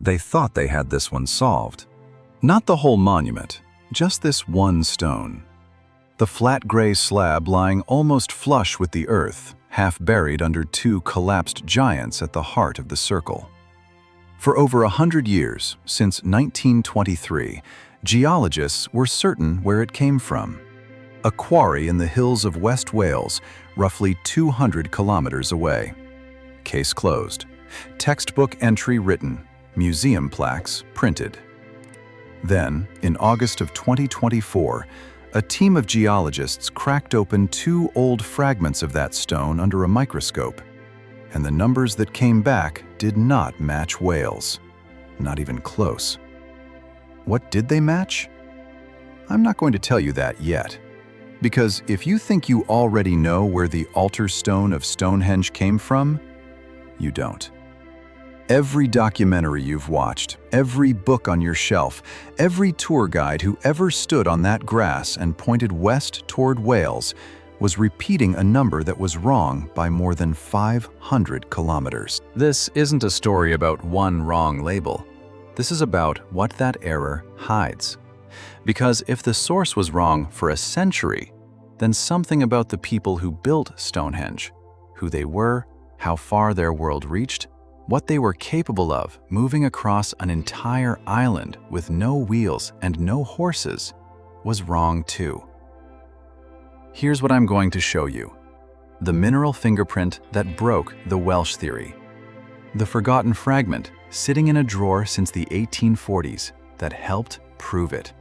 They thought they had this one solved. Not the whole monument, just this one stone. The flat gray slab lying almost flush with the earth, half buried under two collapsed giants at the heart of the circle. For over 100 years, since 1923, geologists were certain where it came from. A quarry in the hills of West Wales, roughly 200 kilometers away. Case closed. Textbook entry written, museum plaques printed. Then, in August of 2024, a team of geologists cracked open two old fragments of that stone under a microscope, and the numbers that came back did not match Wales. Not even close. What did they match? I'm not going to tell you that yet, because if you think you already know where the altar stone of Stonehenge came from, you don't. Every documentary you've watched, every book on your shelf, every tour guide who ever stood on that grass and pointed west toward Wales was repeating a number that was wrong by more than 500 kilometers. This isn't a story about one wrong label. This is about what that error hides. Because if the source was wrong for a century, then something about the people who built Stonehenge, who they were, how far their world reached, what they were capable of moving across an entire island with no wheels and no horses, was wrong too. Here's what I'm going to show you. The mineral fingerprint that broke the Welsh theory. The forgotten fragment sitting in a drawer since the 1840s that helped prove it.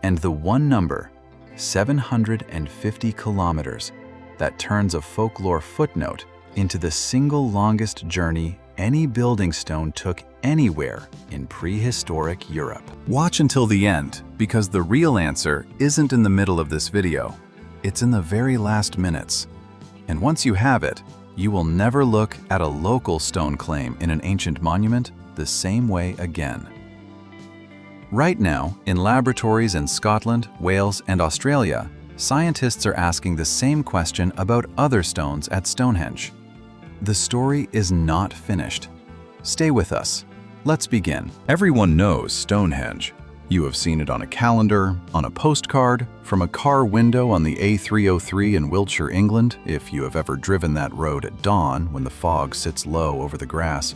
And the one number, 750 kilometers, that turns a folklore footnote into the single longest journey any building stone took anywhere in prehistoric Europe. Watch until the end, because the real answer isn't in the middle of this video. It's in the very last minutes. And once you have it, you will never look at a local stone claim in an ancient monument the same way again. Right now, in laboratories in Scotland, Wales, and Australia, scientists are asking the same question about other stones at Stonehenge. The story is not finished. Stay with us. Let's begin. Everyone knows Stonehenge. You have seen it on a calendar, on a postcard, from a car window on the A303 in Wiltshire, England, if you have ever driven that road at dawn when the fog sits low over the grass.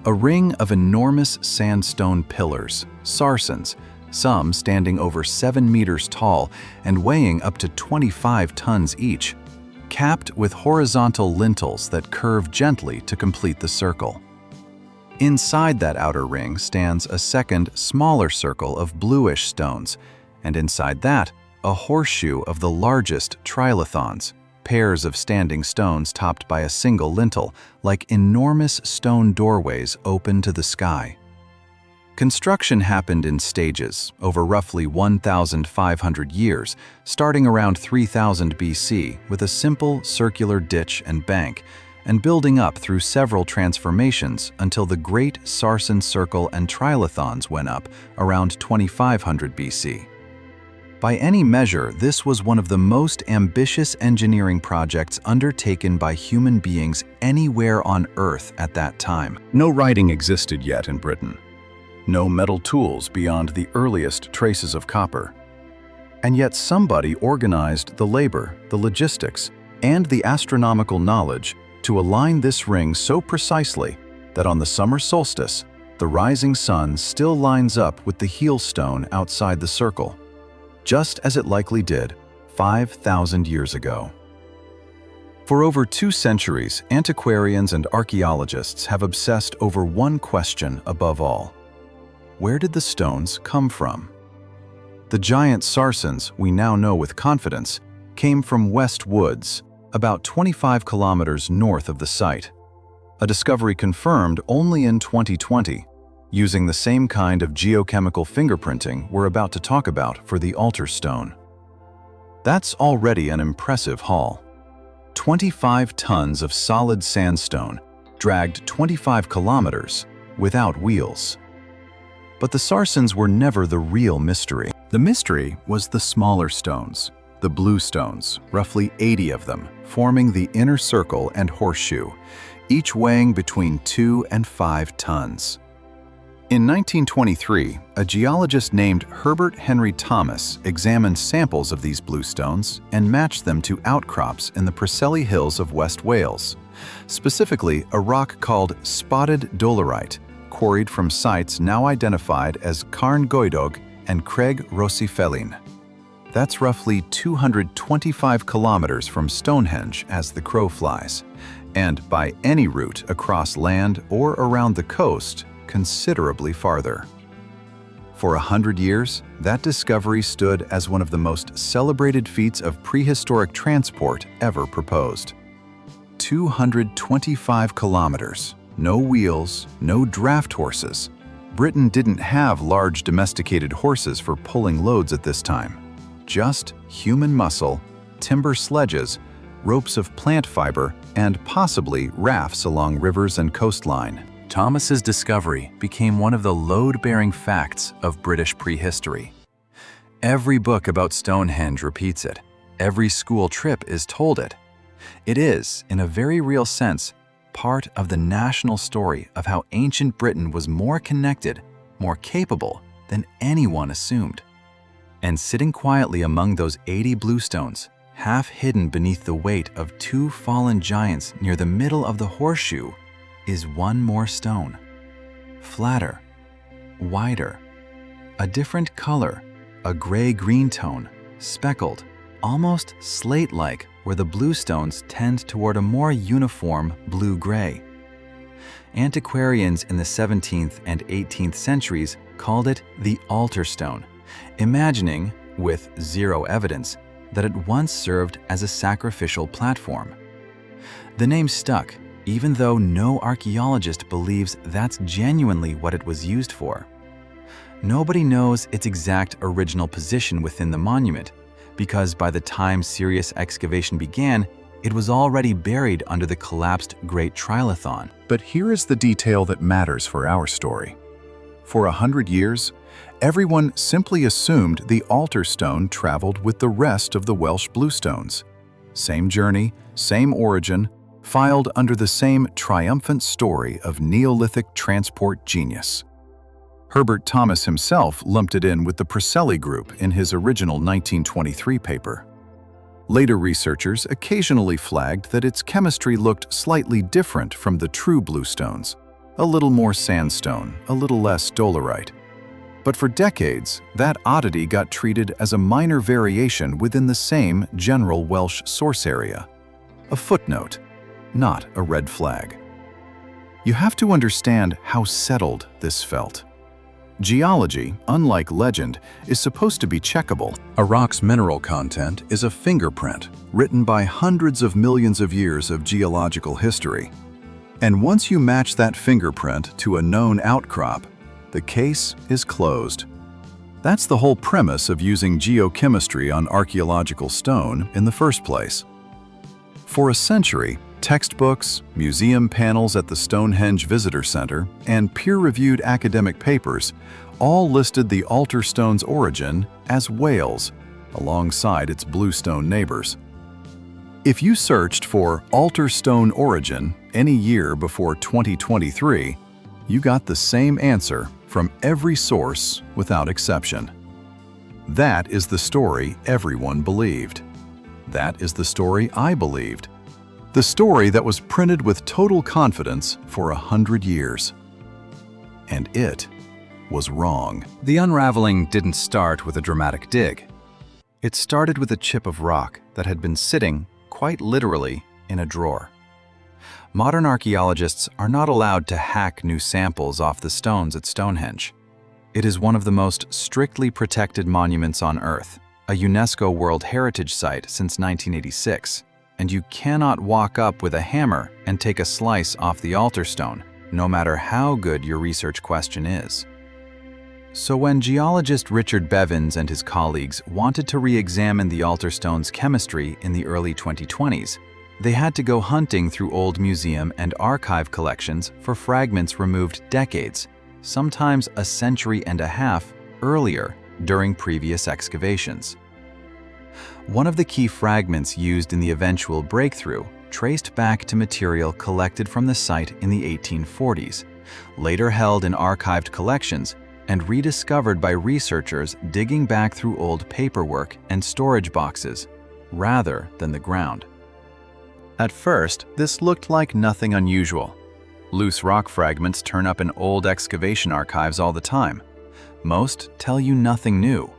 A ring of enormous sandstone pillars, sarsens, some standing over 7 meters tall and weighing up to 25 tons each, capped with horizontal lintels that curve gently to complete the circle. Inside that outer ring stands a second, smaller circle of bluish stones, and inside that, a horseshoe of the largest trilithons, pairs of standing stones topped by a single lintel, like enormous stone doorways open to the sky. Construction happened in stages over roughly 1,500 years, starting around 3000 BC with a simple circular ditch and bank, and building up through several transformations until the Great Sarsen Circle and Trilithons went up around 2500 BC. By any measure, this was one of the most ambitious engineering projects undertaken by human beings anywhere on Earth at that time. No writing existed yet in Britain. No metal tools beyond the earliest traces of copper. And yet somebody organized the labor, the logistics, and the astronomical knowledge to align this ring so precisely that on the summer solstice, the rising sun still lines up with the heel stone outside the circle, just as it likely did 5,000 years ago. For over 2 centuries, antiquarians and archaeologists have obsessed over one question above all. Where did the stones come from? The giant sarsens we now know with confidence came from West Woods, about 25 kilometers north of the site, a discovery confirmed only in 2020, using the same kind of geochemical fingerprinting we're about to talk about for the altar stone. That's already an impressive haul. 25 tons of solid sandstone, dragged 25 kilometers, without wheels. But the sarsens were never the real mystery. The mystery was the smaller stones, the bluestones, roughly 80 of them, forming the inner circle and horseshoe, each weighing between 2 and 5 tons. In 1923, a geologist named Herbert Henry Thomas examined samples of these bluestones and matched them to outcrops in the Preseli Hills of West Wales, specifically a rock called spotted dolerite, quarried from sites now identified as Carn Goedog and Craig Rossifellin. That's roughly 225 kilometers from Stonehenge as the crow flies, and by any route across land or around the coast, considerably farther. For 100 years, that discovery stood as one of the most celebrated feats of prehistoric transport ever proposed. 225 kilometers, no wheels, no draft horses. Britain didn't have large domesticated horses for pulling loads at this time. Just human muscle, timber sledges, ropes of plant fiber, and possibly rafts along rivers and coastline. Thomas's discovery became one of the load-bearing facts of British prehistory. Every book about Stonehenge repeats it. Every school trip is told it. It is, in a very real sense, part of the national story of how ancient Britain was more connected, more capable than anyone assumed. And sitting quietly among those 80 bluestones, half hidden beneath the weight of 2 fallen giants near the middle of the horseshoe, is one more stone. Flatter, wider, a different color, a gray-green tone, speckled, almost slate-like, where the bluestones tend toward a more uniform blue-gray. Antiquarians in the 17th and 18th centuries called it the altar stone, imagining, with zero evidence, that it once served as a sacrificial platform. The name stuck, even though no archaeologist believes that's genuinely what it was used for. Nobody knows its exact original position within the monument, because by the time serious excavation began, it was already buried under the collapsed Great Trilithon. But here is the detail that matters for our story. For 100 years, everyone simply assumed the altar stone traveled with the rest of the Welsh bluestones. Same journey, same origin, filed under the same triumphant story of Neolithic transport genius. Herbert Thomas himself lumped it in with the Preseli group in his original 1923 paper. Later researchers occasionally flagged that its chemistry looked slightly different from the true bluestones, a little more sandstone, a little less dolerite. But for decades, that oddity got treated as a minor variation within the same general Welsh source area. A footnote, not a red flag. You have to understand how settled this felt. Geology, unlike legend, is supposed to be checkable. A rock's mineral content is a fingerprint written by hundreds of millions of years of geological history. And once you match that fingerprint to a known outcrop, the case is closed. That's the whole premise of using geochemistry on archaeological stone in the first place. For a century, textbooks, museum panels at the Stonehenge Visitor Center, and peer-reviewed academic papers all listed the altar stone's origin as Wales, alongside its bluestone neighbors. If you searched for altar stone origin any year before 2023, you got the same answer from every source without exception. That is the story everyone believed. That is the story I believed. The story that was printed with total confidence for 100 years. And it was wrong. The unraveling didn't start with a dramatic dig. It started with a chip of rock that had been sitting, quite literally, in a drawer. Modern archaeologists are not allowed to hack new samples off the stones at Stonehenge. It is one of the most strictly protected monuments on Earth, a UNESCO World Heritage Site since 1986. And you cannot walk up with a hammer and take a slice off the altar stone, no matter how good your research question is. So when geologist Richard Bevins and his colleagues wanted to re-examine the altar stone's chemistry in the early 2020s, they had to go hunting through old museum and archive collections for fragments removed decades, sometimes a century and a half, earlier during previous excavations. One of the key fragments used in the eventual breakthrough traced back to material collected from the site in the 1840s, later held in archived collections and rediscovered by researchers digging back through old paperwork and storage boxes, rather than the ground. At first, this looked like nothing unusual. Loose rock fragments turn up in old excavation archives all the time. Most tell you nothing new.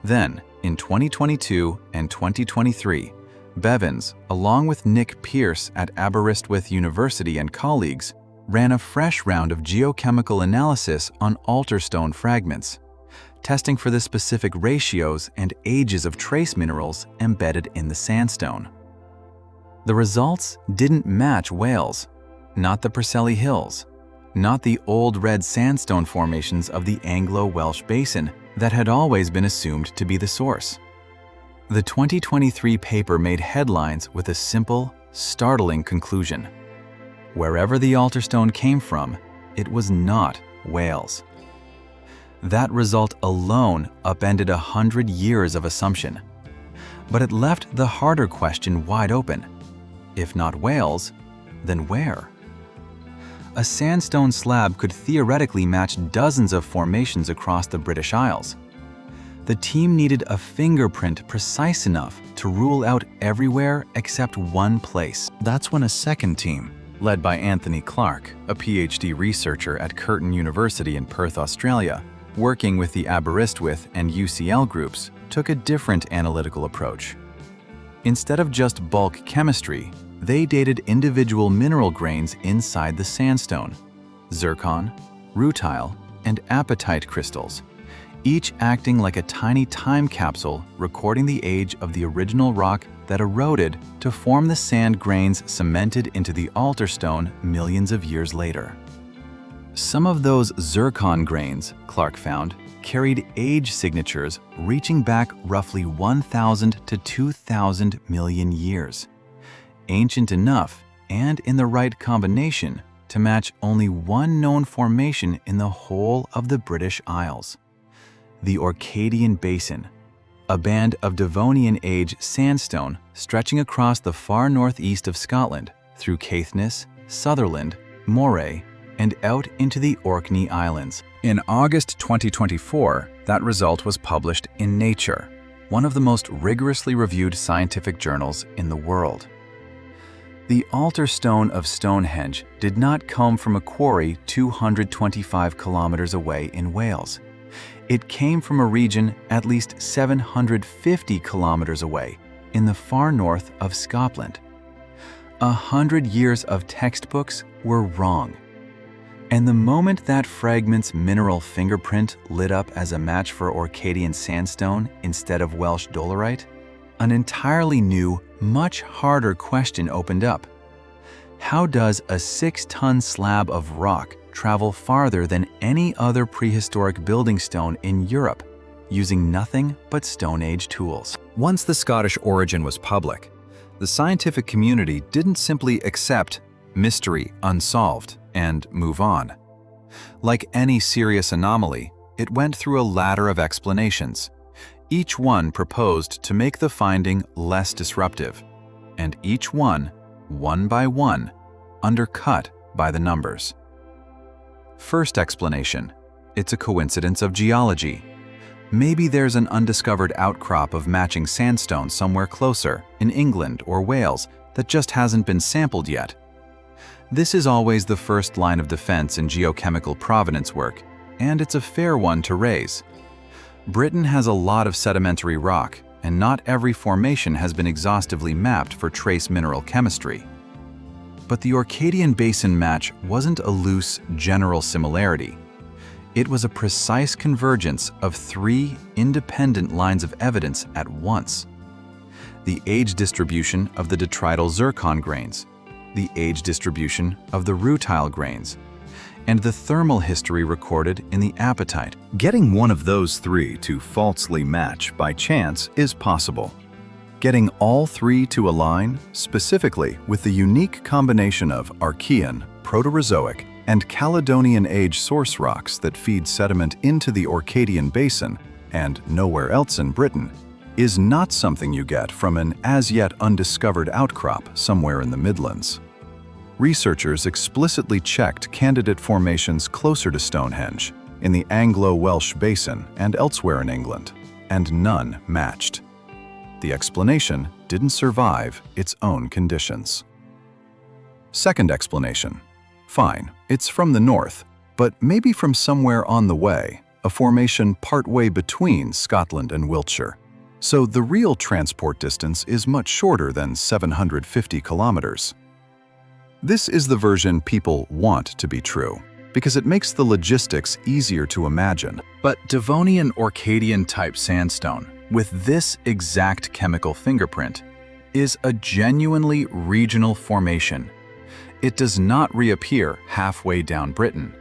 Then, in 2022 and 2023, Bevins, along with Nick Pierce at Aberystwyth University and colleagues, ran a fresh round of geochemical analysis on altar stone fragments, testing for the specific ratios and ages of trace minerals embedded in the sandstone. The results didn't match Wales, not the Preseli Hills, not the old red sandstone formations of the Anglo-Welsh Basin that had always been assumed to be the source. The 2023 paper made headlines with a simple, startling conclusion. Wherever the altar stone came from, it was not Wales. That result alone upended 100 years of assumption. But it left the harder question wide open. If not Wales, then where? A sandstone slab could theoretically match dozens of formations across the British Isles. The team needed a fingerprint precise enough to rule out everywhere except one place. That's when a second team, led by Anthony Clark, a PhD researcher at Curtin University in Perth, Australia, working with the Aberystwyth and UCL groups, took a different analytical approach. Instead of just bulk chemistry, they dated individual mineral grains inside the sandstone, zircon, rutile, and apatite crystals, each acting like a tiny time capsule recording the age of the original rock that eroded to form the sand grains cemented into the altar stone millions of years later. Some of those zircon grains, Clark found, carried age signatures reaching back roughly 1,000 to 2,000 million years, ancient enough and in the right combination to match only one known formation in the whole of the British Isles: the Orcadian Basin, a band of Devonian-age sandstone stretching across the far northeast of Scotland through Caithness, Sutherland, Moray, and out into the Orkney Islands. In August 2024, that result was published in Nature, one of the most rigorously reviewed scientific journals in the world. The altar stone of Stonehenge did not come from a quarry 225 kilometers away in Wales. It came from a region at least 750 kilometers away in the far north of Scotland. 100 years of textbooks were wrong. And the moment that fragment's mineral fingerprint lit up as a match for Orcadian sandstone instead of Welsh dolerite, an entirely new, much harder question opened up. How does a 6-ton slab of rock travel farther than any other prehistoric building stone in Europe, using nothing but Stone Age tools? Once the Scottish origin was public, the scientific community didn't simply accept mystery unsolved and move on. Like any serious anomaly, it went through a ladder of explanations. Each one proposed to make the finding less disruptive, and each one by one, undercut by the numbers. First explanation: it's a coincidence of geology. Maybe there's an undiscovered outcrop of matching sandstone somewhere closer, in England or Wales, that just hasn't been sampled yet. This is always the first line of defense in geochemical provenance work, and it's a fair one to raise. Britain has a lot of sedimentary rock, and not every formation has been exhaustively mapped for trace mineral chemistry. But the Orcadian Basin match wasn't a loose, general similarity. It was a precise convergence of 3 independent lines of evidence at once: the age distribution of the detrital zircon grains, the age distribution of the rutile grains, and the thermal history recorded in the apatite. Getting one of those 3 to falsely match by chance is possible. Getting all 3 to align, specifically with the unique combination of Archean, Proterozoic, and Caledonian age source rocks that feed sediment into the Orcadian Basin and nowhere else in Britain, is not something you get from an as-yet undiscovered outcrop somewhere in the Midlands. researchers explicitly checked candidate formations closer to Stonehenge, in the Anglo-Welsh Basin and elsewhere in England, and none matched. The explanation didn't survive its own conditions. Second explanation. Fine, it's from the north, but maybe from somewhere on the way, a formation partway between Scotland and Wiltshire. So the real transport distance is much shorter than 750 kilometers. This is the version people want to be true, because it makes the logistics easier to imagine. But Devonian Orcadian-type sandstone, with this exact chemical fingerprint, is a genuinely regional formation. It does not reappear halfway down Britain.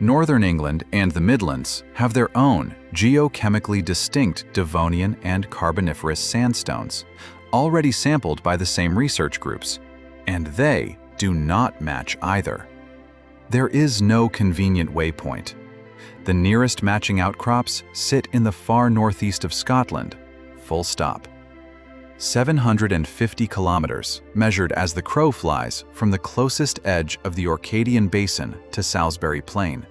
Northern England and the Midlands have their own geochemically distinct Devonian and Carboniferous sandstones, already sampled by the same research groups, and they do not match either. There is no convenient waypoint. The nearest matching outcrops sit in the far northeast of Scotland, full stop. 750 kilometers, measured as the crow flies from the closest edge of the Orcadian Basin to Salisbury Plain,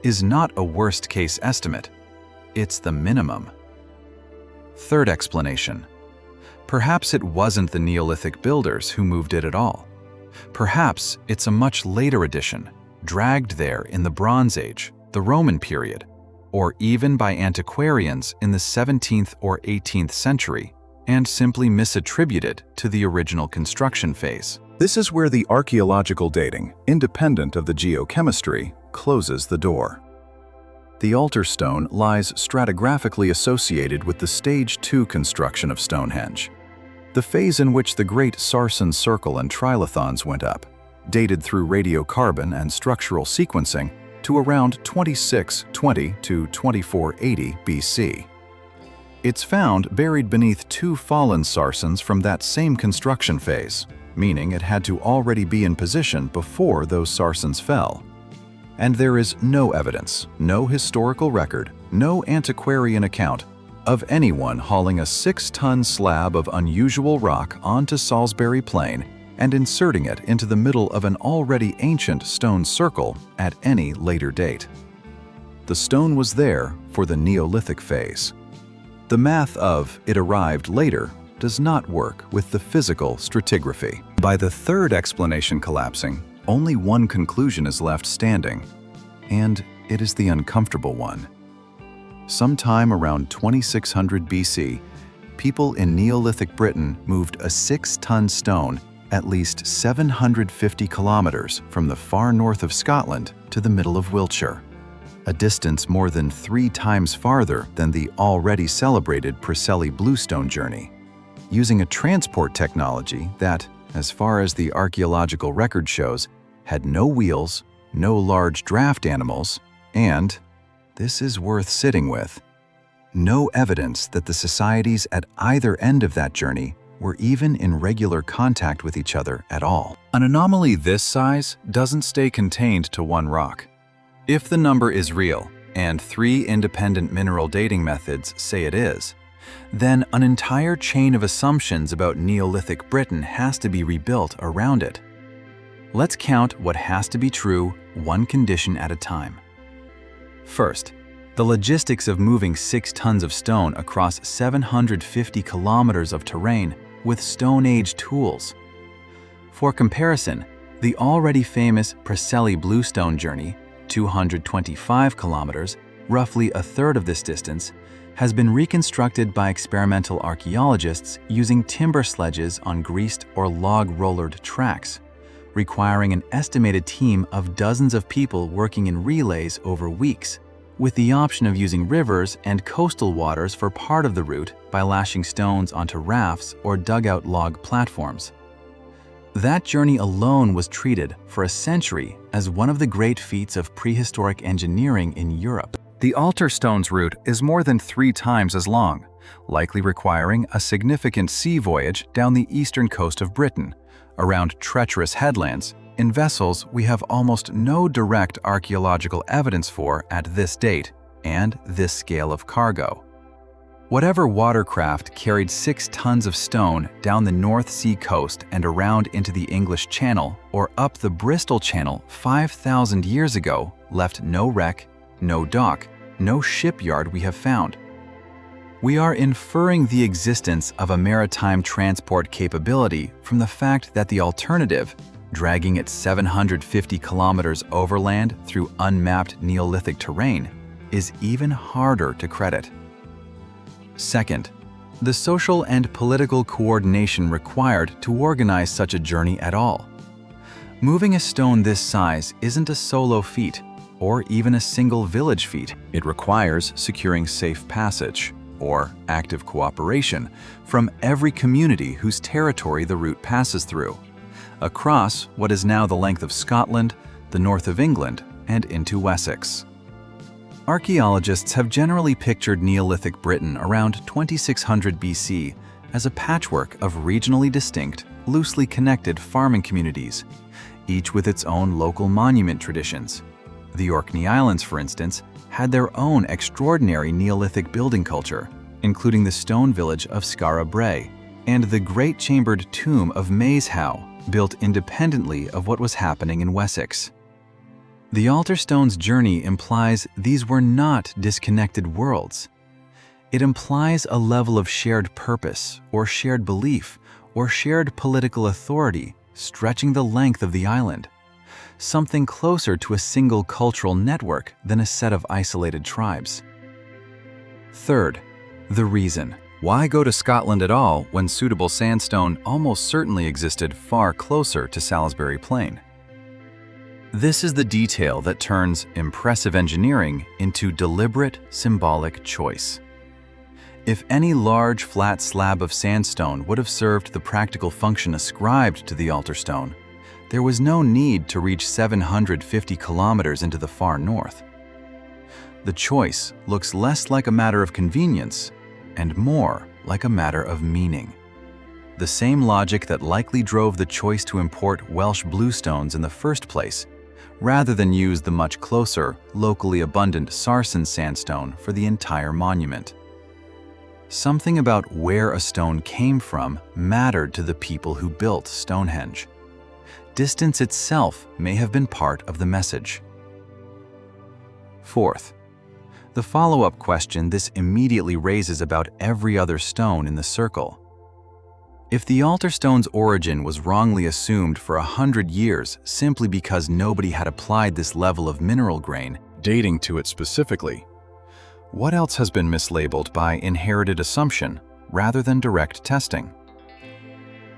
is not a worst-case estimate. It's the minimum. Third explanation. Perhaps it wasn't the Neolithic builders who moved it at all. Perhaps it's a much later addition, dragged there in the Bronze Age, the Roman period, or even by antiquarians in the 17th or 18th century, and simply misattributed to the original construction phase. This is where the archaeological dating, independent of the geochemistry, closes the door. The altar stone lies stratigraphically associated with the Stage II construction of Stonehenge, the phase in which the great Sarsen circle and trilithons went up, dated through radiocarbon and structural sequencing to around 2620 to 2480 BC. It's found buried beneath two fallen sarsens from that same construction phase, meaning it had to already be in position before those sarsens fell. And there is no evidence, no historical record, no antiquarian account of anyone hauling a 6-ton slab of unusual rock onto Salisbury Plain and inserting it into the middle of an already ancient stone circle at any later date. The stone was there for the Neolithic phase. The math of "it arrived later" does not work with the physical stratigraphy. By the third explanation collapsing, only one conclusion is left standing, and it is the uncomfortable one. Sometime around 2600 BC, people in Neolithic Britain moved a 6-ton stone at least 750 kilometers from the far north of Scotland to the middle of Wiltshire, a distance more than 3 times farther than the already celebrated Preseli bluestone journey, using a transport technology that, as far as the archaeological record shows, had no wheels, no large draft animals, and, this is worth sitting with, no evidence that the societies at either end of that journey were even in regular contact with each other at all. An anomaly this size doesn't stay contained to one rock. If the number is real, and 3 independent mineral dating methods say it is, then an entire chain of assumptions about Neolithic Britain has to be rebuilt around it. Let's count what has to be true, one condition at a time. First, the logistics of moving 6 tons of stone across 750 kilometers of terrain with Stone Age tools. For comparison, the already famous Preseli bluestone journey, 225 kilometers, roughly a third of this distance, has been reconstructed by experimental archaeologists using timber sledges on greased or log-rollered tracks, requiring an estimated team of dozens of people working in relays over weeks, with the option of using rivers and coastal waters for part of the route by lashing stones onto rafts or dugout log platforms. That journey alone was treated for a century as one of the great feats of prehistoric engineering in Europe. The altar stones route is more than 3 times as long, likely requiring a significant sea voyage down the eastern coast of Britain, around treacherous headlands, in vessels we have almost no direct archaeological evidence for at this date and this scale of cargo. Whatever watercraft carried 6 tons of stone down the North Sea coast and around into the English Channel or up the Bristol Channel 5,000 years ago left no wreck, no dock, no shipyard we have found. We are inferring the existence of a maritime transport capability from the fact that the alternative, dragging it 750 kilometers overland through unmapped Neolithic terrain, is even harder to credit. Second, the social and political coordination required to organize such a journey at all. Moving a stone this size isn't a solo feat, or even a single village feat. It requires securing safe passage, or active cooperation, from every community whose territory the route passes through, across what is now the length of Scotland, the north of England, and into Wessex. Archaeologists have generally pictured Neolithic Britain around 2600 BC as a patchwork of regionally distinct, loosely connected farming communities, each with its own local monument traditions. The Orkney Islands, for instance, had their own extraordinary Neolithic building culture, including the stone village of Skara Brae and the great chambered tomb of Maeshowe, built independently of what was happening in Wessex. The altar stone's journey implies these were not disconnected worlds. It implies a level of shared purpose, or shared belief, or shared political authority stretching the length of the island, something closer to a single cultural network than a set of isolated tribes. Third, the reason. Why go to Scotland at all when suitable sandstone almost certainly existed far closer to Salisbury Plain? This is the detail that turns impressive engineering into deliberate, symbolic choice. If any large, flat slab of sandstone would have served the practical function ascribed to the altar stone, there was no need to reach 750 kilometers into the far north. The choice looks less like a matter of convenience and more like a matter of meaning. The same logic that likely drove the choice to import Welsh bluestones in the first place, rather than use the much closer, locally abundant Sarsen sandstone for the entire monument. Something about where a stone came from mattered to the people who built Stonehenge. Distance itself may have been part of the message. Fourth, the follow-up question this immediately raises about every other stone in the circle. If the altar stone's origin was wrongly assumed for 100 years simply because nobody had applied this level of mineral grain, dating to it specifically, what else has been mislabeled by inherited assumption rather than direct testing?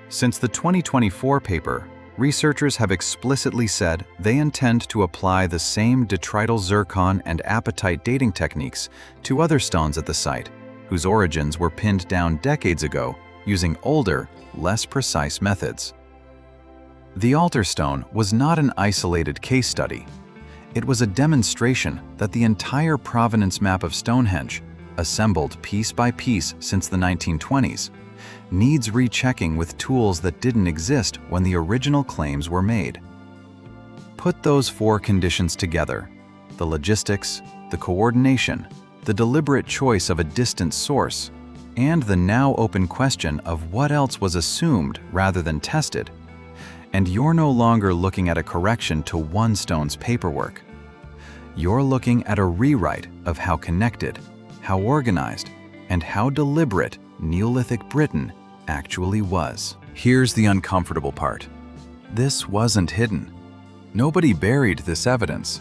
Since the 2024 paper, researchers have explicitly said they intend to apply the same detrital zircon and apatite dating techniques to other stones at the site, whose origins were pinned down decades ago using older, less precise methods. The altar stone was not an isolated case study. It was a demonstration that the entire provenance map of Stonehenge, assembled piece by piece since the 1920s, needs rechecking with tools that didn't exist when the original claims were made. Put those 4 conditions together: the logistics, the coordination, the deliberate choice of a distant source, and the now open question of what else was assumed rather than tested, and you're no longer looking at a correction to one stone's paperwork. You're looking at a rewrite of how connected, how organized, and how deliberate Neolithic Britain actually was. Here's the uncomfortable part. This wasn't hidden. Nobody buried this evidence.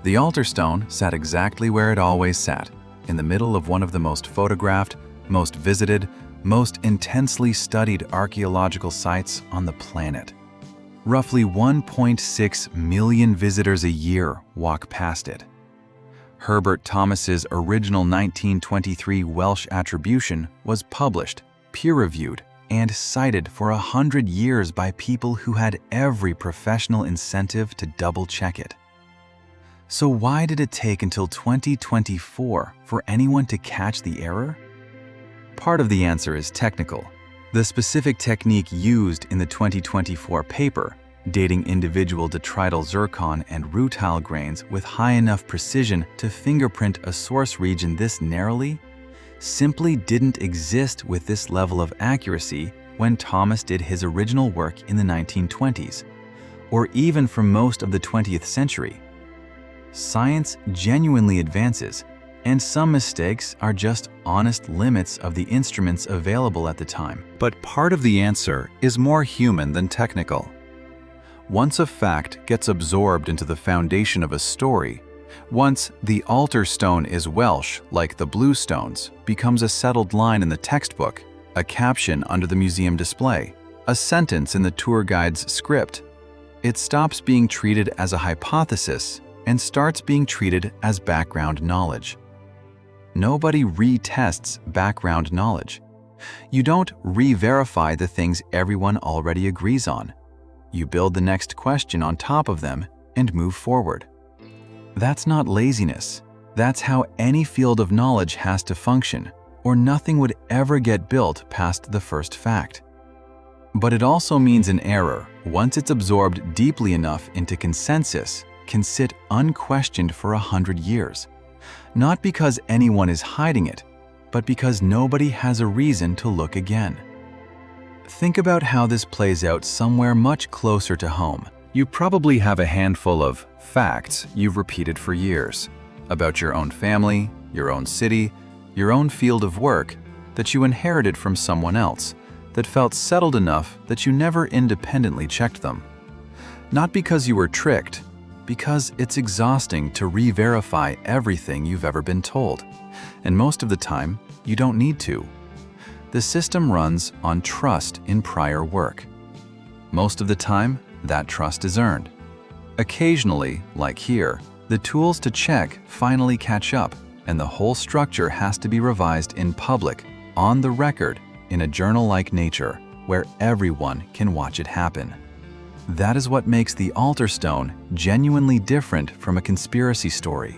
The altar stone sat exactly where it always sat, in the middle of one of the most photographed, most visited, most intensely studied archaeological sites on the planet. Roughly 1.6 million visitors a year walk past it. Herbert Thomas's original 1923 Welsh attribution was published, peer-reviewed, and cited for 100 years by people who had every professional incentive to double-check it. So why did it take until 2024 for anyone to catch the error? Part of the answer is technical. The specific technique used in the 2024 paper, dating individual detrital zircon and rutile grains with high enough precision to fingerprint a source region this narrowly, simply didn't exist with this level of accuracy when Thomas did his original work in the 1920s, or even for most of the 20th century. Science genuinely advances, and some mistakes are just honest limits of the instruments available at the time. But part of the answer is more human than technical. Once a fact gets absorbed into the foundation of a story, once the altar stone is Welsh, like the bluestones, becomes a settled line in the textbook, a caption under the museum display, a sentence in the tour guide's script, it stops being treated as a hypothesis and starts being treated as background knowledge. Nobody retests background knowledge. You don't re-verify the things everyone already agrees on. You build the next question on top of them and move forward. That's not laziness. That's how any field of knowledge has to function, or nothing would ever get built past the first fact. But it also means an error, once it's absorbed deeply enough into consensus, can sit unquestioned for 100 years. Not because anyone is hiding it, but because nobody has a reason to look again. Think about how this plays out somewhere much closer to home. You probably have a handful of facts you've repeated for years about your own family, your own city, your own field of work that you inherited from someone else that felt settled enough that you never independently checked them. Not because you were tricked, because it's exhausting to re-verify everything you've ever been told, and most of the time, you don't need to. The system runs on trust in prior work. Most of the time, that trust is earned. Occasionally, like here, the tools to check finally catch up, and the whole structure has to be revised in public, on the record, in a journal like Nature, where everyone can watch it happen. That is what makes the altar stone genuinely different from a conspiracy story.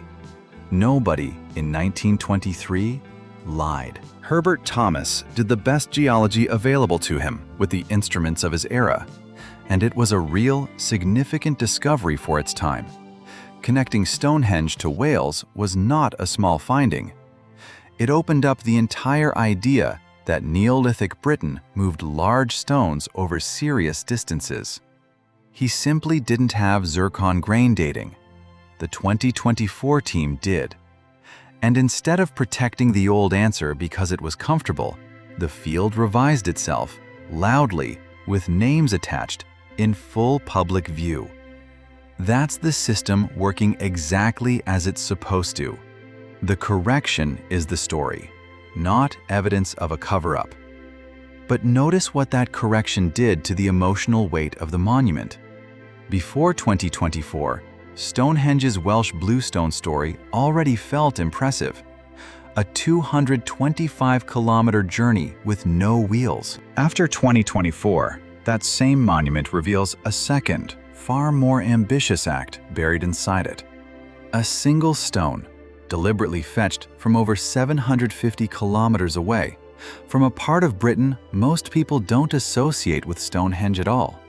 Nobody in 1923 lied. Herbert Thomas did the best geology available to him with the instruments of his era, and it was a real, significant discovery for its time. Connecting Stonehenge to Wales was not a small finding. It opened up the entire idea that Neolithic Britain moved large stones over serious distances. He simply didn't have zircon grain dating. The 2024 team did. And instead of protecting the old answer because it was comfortable, the field revised itself, loudly, with names attached, in full public view. That's the system working exactly as it's supposed to. The correction is the story, not evidence of a cover-up. But notice what that correction did to the emotional weight of the monument. Before 2024, Stonehenge's Welsh bluestone story already felt impressive. A 225-kilometer journey with no wheels. After 2024, that same monument reveals a second, far more ambitious act buried inside it. A single stone, deliberately fetched from over 750 kilometers away, from a part of Britain most people don't associate with Stonehenge at all.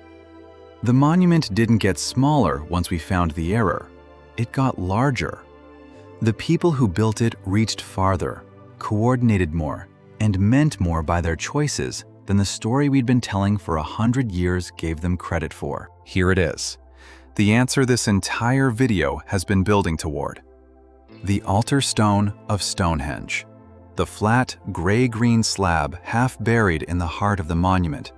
The monument didn't get smaller once we found the error. It got larger. The people who built it reached farther, coordinated more, and meant more by their choices than the story we'd been telling for 100 years gave them credit for. Here it is. The answer this entire video has been building toward. The altar stone of Stonehenge. The flat, gray-green slab half buried in the heart of the monument,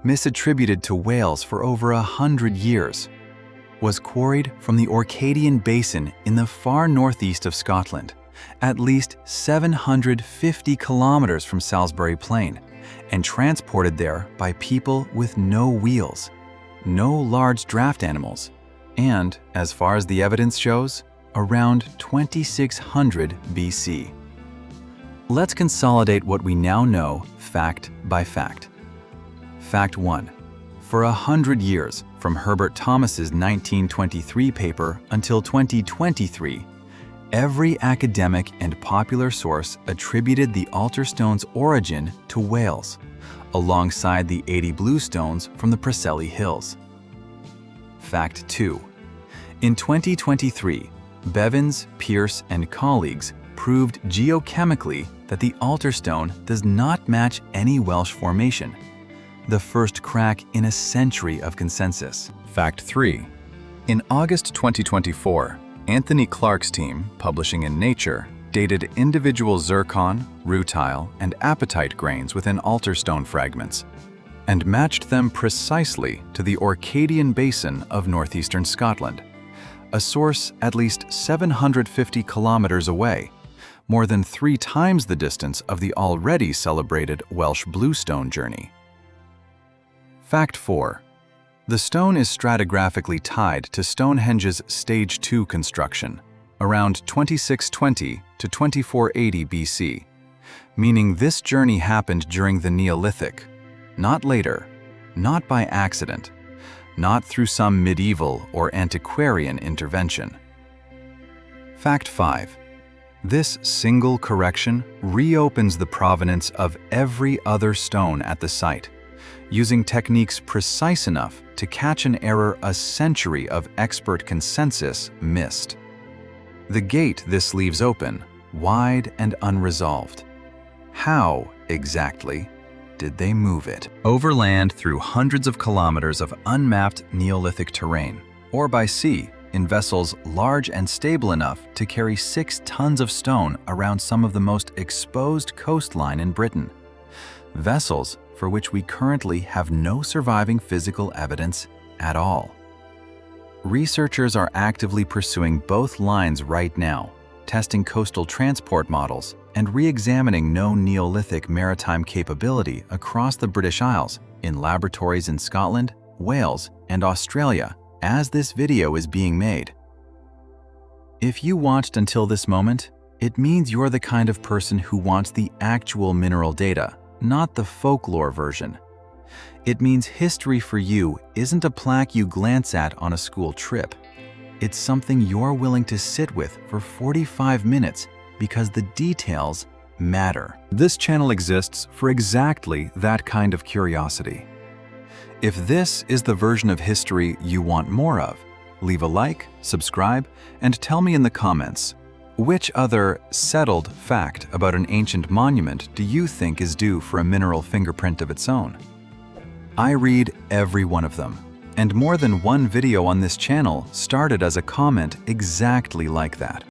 misattributed to Wales for over 100 years, was quarried from the Orcadian Basin in the far northeast of Scotland, at least 750 kilometers from Salisbury Plain, and transported there by people with no wheels, no large draft animals, and, as far as the evidence shows, around 2600 BC. Let's consolidate what we now know fact by fact. Fact 1. For 100 years, from Herbert Thomas's 1923 paper until 2023, every academic and popular source attributed the altar stone's origin to Wales, alongside the 80 bluestones from the Preseli Hills. Fact 2. In 2023, Bevans, Pierce, and colleagues proved geochemically that the altar stone does not match any Welsh formation, the first crack in a century of consensus. Fact 3. In August 2024, Anthony Clark's team, publishing in Nature, dated individual zircon, rutile, and apatite grains within altar stone fragments, and matched them precisely to the Orcadian Basin of northeastern Scotland, a source at least 750 kilometers away, more than 3 times the distance of the already celebrated Welsh bluestone journey. Fact 4. The stone is stratigraphically tied to Stonehenge's Stage 2 construction, around 2620 to 2480 BC, meaning this journey happened during the Neolithic, not later, not by accident, not through some medieval or antiquarian intervention. Fact 5. This single correction reopens the provenance of every other stone at the site, using techniques precise enough to catch an error a century of expert consensus missed. The gate this leaves open, wide and unresolved. How, exactly, did they move it? Overland through hundreds of kilometers of unmapped Neolithic terrain, or by sea in vessels large and stable enough to carry 6 tons of stone around some of the most exposed coastline in Britain. Vessels for which we currently have no surviving physical evidence at all. Researchers are actively pursuing both lines right now, testing coastal transport models and re-examining known Neolithic maritime capability across the British Isles in laboratories in Scotland, Wales, and Australia as this video is being made. If you watched until this moment, it means you're the kind of person who wants the actual mineral data, not the folklore version. It means history for you isn't a plaque you glance at on a school trip. It's something you're willing to sit with for 45 minutes because the details matter. This channel exists for exactly that kind of curiosity. If this is the version of history you want more of, leave a like, subscribe, and tell me in the comments, which other settled fact about an ancient monument do you think is due for a mineral fingerprint of its own? I read every one of them, and more than one video on this channel started as a comment exactly like that.